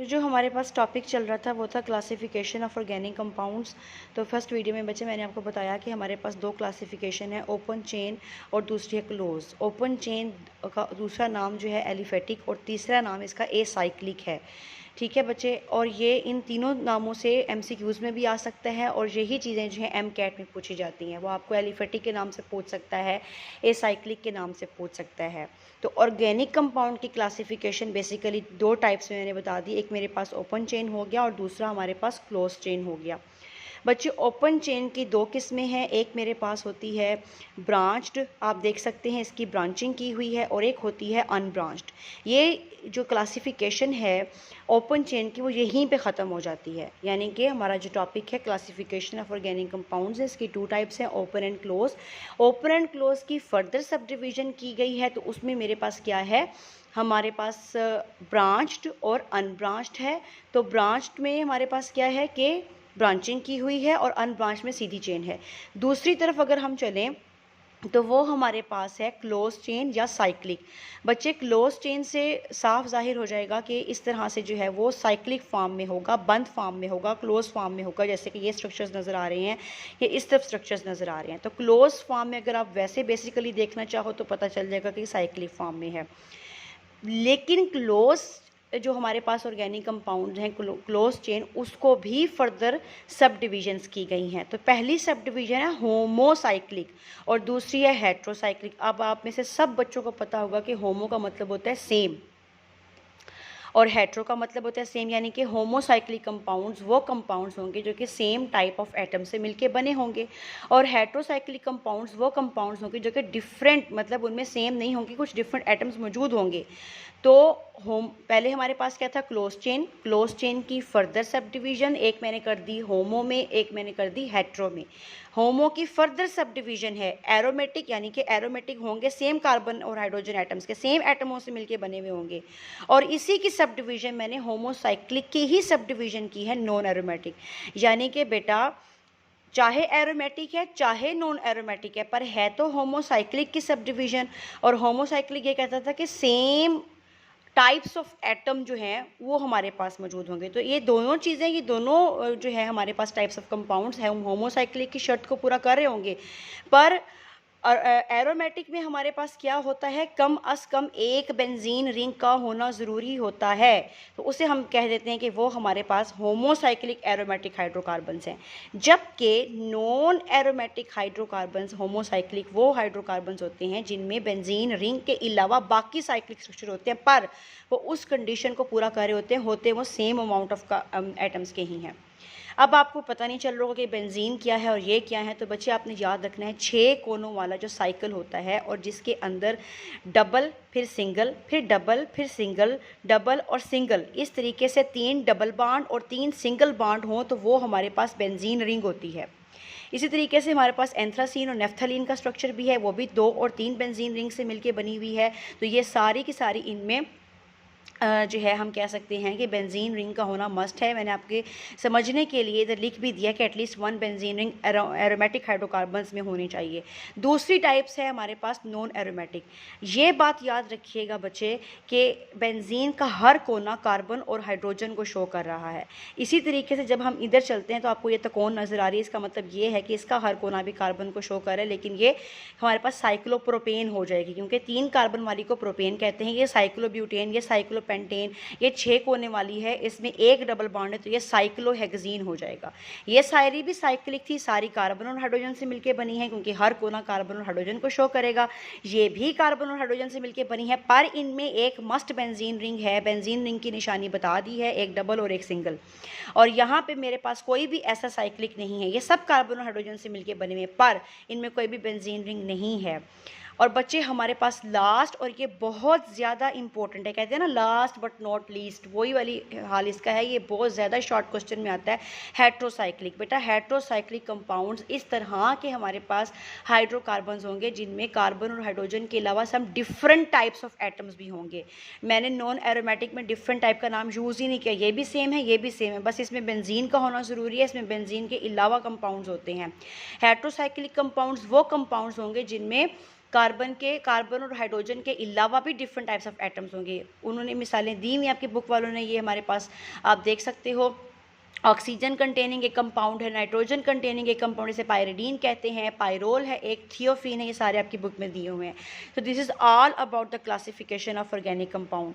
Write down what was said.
तो जो हमारे पास टॉपिक चल रहा था वो था क्लासिफिकेशन ऑफ ऑर्गेनिक कंपाउंड्स। तो फर्स्ट वीडियो में बच्चे मैंने आपको बताया कि हमारे पास दो क्लासिफिकेशन है, ओपन चेन और दूसरी है क्लोज। ओपन चेन का दूसरा नाम जो है एलिफेटिक और तीसरा नाम इसका एसाइक्लिक है। ठीक है बच्चे, और ये इन तीनों नामों से एमसीक्यूज़ में भी आ सकता है और यही चीज़ें जो हैं एमकैट में पूछी जाती हैं। वो आपको एलिफेटिक के नाम से पूछ सकता है, एसाइक्लिक के नाम से पूछ सकता है। तो ऑर्गेनिक कंपाउंड की क्लासिफिकेशन बेसिकली दो टाइप्स में मैंने बता दी, एक मेरे पास ओपन चेन हो गया और दूसरा हमारे पास क्लोज चेन हो गया। बच्चे ओपन चेन की दो किस्में हैं, एक मेरे पास होती है ब्रांच्ड, आप देख सकते हैं इसकी ब्रांचिंग की हुई है, और एक होती है अनब्रांच्ड। ये जो क्लासिफिकेशन है ओपन चेन की वो यहीं पे ख़त्म हो जाती है, यानी कि हमारा जो टॉपिक है क्लासिफिकेशन ऑफ ऑर्गेनिक कंपाउंड्स है, इसकी टू टाइप्स हैं, open and close. Open and close की फर्दर सब डिवीज़न की गई है, तो उसमें मेरे पास क्या है, हमारे पास ब्रांच्ड और अनब्रांच्ड है। तो ब्रांच्ड में हमारे पास क्या है कि ब्रांचिंग की हुई है और अनब्रांच में सीधी चेन है। दूसरी तरफ अगर हम चलें तो वो हमारे पास है क्लोज चेन या साइक्लिक। बच्चे क्लोज चेन से साफ जाहिर हो जाएगा कि इस तरह से जो है वो साइक्लिक फॉर्म में होगा, बंद फॉर्म में होगा, क्लोज फॉर्म में होगा। जैसे कि ये स्ट्रक्चर्स नज़र आ रहे हैं, ये इस तरफ स्ट्रक्चर्स नज़र आ रहे हैं। तो क्लोज फॉर्म में अगर आप वैसे बेसिकली देखना चाहो तो पता चल जाएगा कि साइक्लिक फॉर्म में है। लेकिन क्लोज जो हमारे पास ऑर्गेनिक कंपाउंड हैं क्लोज चेन, उसको भी फर्दर सब डिविजन्स की गई हैं। तो पहली सब डिवीजन है होमोसाइक्लिक और दूसरी है हेट्रोसाइक्लिक। अब आप में से सब बच्चों को पता होगा कि होमो का मतलब होता है सेम और हेट्रो का मतलब होता है सेम, यानी कि होमोसाइक्लिक कंपाउंड्स वो कंपाउंड्स होंगे जो कि सेम टाइप ऑफ एटम से मिलके बने होंगे, और हेट्रोसाइक्लिक कंपाउंड्स वो कंपाउंड्स होंगे जो कि डिफरेंट, मतलब उनमें सेम नहीं होंगे, कुछ डिफरेंट एटम्स मौजूद होंगे। तो पहले हमारे पास क्या था, क्लोज चेन। क्लोज चेन की फर्दर सब डिवीजन एक मैंने कर दी होमो में, एक मैंने कर दी हेट्रो में। होमो की फर्दर सब डिवीजन है एरोमेटिक, यानी कि एरोमेटिक होंगे सेम कार्बन और हाइड्रोजन एटम्स के, सेम एटमों से मिलके बने हुए होंगे। और इसी की सब डिवीजन मैंने होमोसाइक्लिक की ही सब डिवीजन की है नॉन एरोमेटिक, यानी कि बेटा चाहे एरोमेटिक है चाहे नॉन एरोमेटिक है, पर है तो होमोसाइक्लिक की सब डिवीजन। और होमोसाइक्लिक ये कहता था कि सेम टाइप्स ऑफ एटम जो हैं वो हमारे पास मौजूद होंगे। तो ये दोनों चीज़ें, ये दोनों जो है हमारे पास टाइप्स ऑफ कंपाउंड्स हैं, होमोसाइक्लिक की शर्त को पूरा कर रहे होंगे। पर एरोमेटिक में हमारे पास क्या होता है, कम अज़ कम एक बेंजीन रिंग का होना ज़रूरी होता है, तो उसे हम कह देते हैं कि वो हमारे पास होमोसाइक्लिक एरोमेटिक हाइड्रोकार्बन्स हैं। जबकि नॉन एरोमेटिक हाइड्रोकार्बन्स होमोसाइक्लिक वो हाइड्रोकार्बन्स होते हैं जिनमें बेंजीन रिंग के अलावा बाकी साइक्लिक स्ट्रक्चर होते हैं, पर वो उस कंडीशन को पूरा कर रहे होते हैं वो सेम अमाउंट ऑफ एटम्स के ही हैं। अब आपको पता नहीं चल रहा होगा कि बेंजीन क्या है और ये क्या है, तो बच्चे आपने याद रखना है 6 कोनों वाला जो साइकिल होता है और जिसके अंदर डबल फिर सिंगल फिर डबल फिर सिंगल डबल और सिंगल, इस तरीके से 3 डबल बॉन्ड और 3 सिंगल बॉन्ड हों तो वो हमारे पास बेंजीन रिंग होती है। इसी तरीके से हमारे पास एंथ्रासीन और नेफ्थलीन का स्ट्रक्चर भी है, वो भी 2 और 3 बेंजीन रिंग से मिलके बनी हुई है। तो ये सारी की सारी इनमें जो है हम कह सकते हैं कि बेंजीन रिंग का होना मस्ट है। मैंने आपके समझने के लिए इधर लिख भी दिया कि at least 1 benzene ring aromatic hydrocarbons में होनी चाहिए। दूसरी टाइप्स है हमारे पास नॉन एरोमेटिक। ये बात याद रखिएगा बच्चे कि बेंजीन का हर कोना कार्बन और हाइड्रोजन को शो कर रहा है। इसी तरीके से जब हम इधर चलते हैं तो आपको ये त्रिकोण नज़र आ रही है, इसका मतलब ये है कि इसका हर कोना भी कार्बन को शो कर रहा है, लेकिन ये हमारे पास साइक्लोप्रोपेन हो जाएगी क्योंकि 3 कार्बन वाली को प्रोपेन कहते हैं। ये साइक्लोब्यूटेन, ये साइक्लोपेंटेन, ये 6 कोने वाली है, इसमें एक डबल बॉन्ड है तो ये साइक्लोहेक्सीन हो जाएगा। ये सारी भी साइक्लिक थी, सारी कार्बन और हाइड्रोजन से मिलकर बनी है क्योंकि हर कोना कार्बन और हाइड्रोजन को शो करेगा। ये भी कार्बन और हाइड्रोजन से मिलकर बनी है, पर इनमें एक मस्ट बेंजीन रिंग है। बेंजीन रिंग की निशानी बता दी है, एक डबल और एक सिंगल। और यहाँ पे मेरे पास कोई भी ऐसा साइक्लिक नहीं है, ये सब कार्बन और हाइड्रोजन से मिलकर बने हुए, पर इनमें कोई भी बेंजीन रिंग नहीं है। और बच्चे हमारे पास लास्ट, और ये बहुत ज़्यादा इंपॉर्टेंट है, कहते हैं ना लास्ट बट नॉट लीस्ट, वही वाली हाल इसका है, ये बहुत ज़्यादा शॉर्ट क्वेश्चन में आता है, हेट्रोसाइक्लिक। बेटा हेट्रोसाइक्लिक कंपाउंड्स इस तरह के हमारे पास हाइड्रोकार्बन्स होंगे जिनमें कार्बन और हाइड्रोजन के अलावा some different types of atoms भी होंगे। मैंने नॉन एरोमेटिक में डिफरेंट टाइप का नाम यूज़ ही नहीं किया, ये भी सेम है ये भी सेम है, बस इसमें बेंजीन का होना ज़रूरी है, इसमें बेंजीन के अलावा कंपाउंड्स होते हैं। हेट्रोसाइक्लिक कंपाउंड्स वो कंपाउंड्स होंगे जिनमें कार्बन और हाइड्रोजन के अलावा भी डिफरेंट टाइप्स ऑफ एटम्स होंगे। उन्होंने मिसालें दी हुई आपकी बुक वालों ने, ये हमारे पास आप देख सकते हो। ऑक्सीजन कंटेनिंग एक कंपाउंड है, नाइट्रोजन कंटेनिंग एक कंपाउंड, इसे पायरिडीन कहते हैं, पायरोल है, एक थियोफीन है, ये सारे आपकी बुक में दिए हुए हैं। तो this is all about the classification of organic compound.